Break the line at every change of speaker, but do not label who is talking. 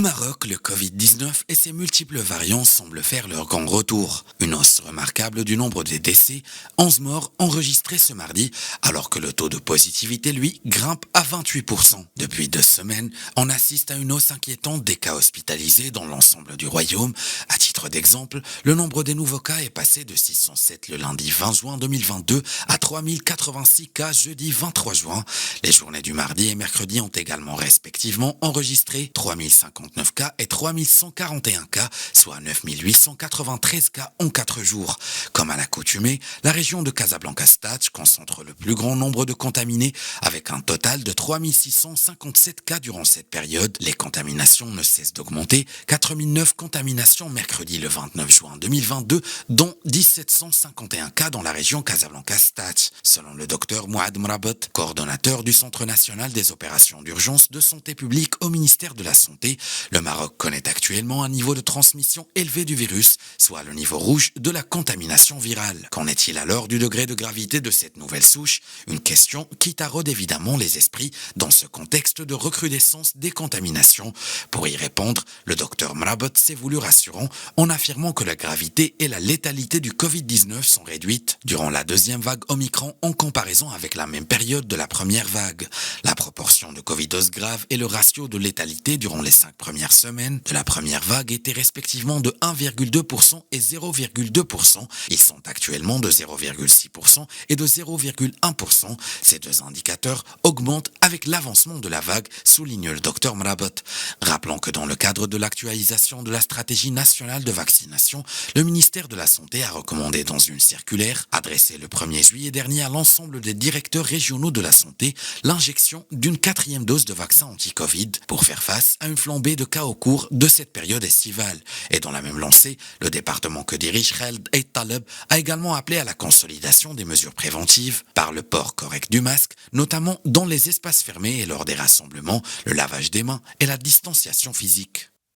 Maroc, le Covid-19 et ses multiples variants semblent faire leur grand retour. Une hausse remarquable du nombre des décès, 11 morts enregistrés ce mardi, alors que le taux de positivité, lui, grimpe à 28%. Depuis 2 semaines, on assiste à une hausse inquiétante des cas hospitalisés dans l'ensemble du royaume. À titre d'exemple, le nombre des nouveaux cas est passé de 607 le lundi 20 juin 2022 à 3086 cas jeudi 23 juin. Les journées du mardi et mercredi ont également respectivement enregistré 3059 cas et 3141 cas, soit 9893 cas en 4 jours. Comme à l'accoutumée, la région de Casablanca-Stach concentre le plus grand nombre de contaminés avec un total de 3657 cas durant cette période. Les contaminations ne cessent d'augmenter, 4009 contaminations mercredi le 29 juin 2022, dont 1751 cas dans la région Casablanca-Stach. Selon le docteur Mouad Mrabot, coordonnateur du Centre national des opérations d'urgence de santé publique au ministère de la Santé, le Maroc connaît actuellement un niveau de transmission élevé du virus, soit le niveau rouge de la contamination virale. Qu'en est-il alors du degré de gravité de cette nouvelle souche? Une question qui taraude évidemment les esprits dans ce contexte de recrudescence des contaminations. Pour y répondre, le docteur Mrabot s'est voulu rassurant en affirmant que la gravité et la létalité du Covid-19 sont réduites durant la deuxième vague Omicron en comparaison avec la même période de la première vague. La proportion de covidose grave et le ratio de létalité durant les 5 premières semaines de la première vague étaient respectivement de 1,2% et 0,2%. Ils sont actuellement de 0,6% et de 0,1%. Ces deux indicateurs augmentent avec l'avancement de la vague, souligne le docteur Mrabot. Rappelons que dans le cadre de l'actualisation de la stratégie nationale de vaccination, le ministère de la Santé a recommandé dans une circulaire adressée le 1er juillet dernier à l'ensemble des directeurs régionaux de la santé l'injection d'une 4e dose de vaccin anti-Covid pour faire face à une flambée de cas au cours de cette période estivale. Et dans la même lancée, le département que dirige Khaled El Taleb a également appelé à la consolidation des mesures préventives par le port correct du masque, notamment dans les espaces fermés et lors des rassemblements, le lavage des mains et la distanciation physique.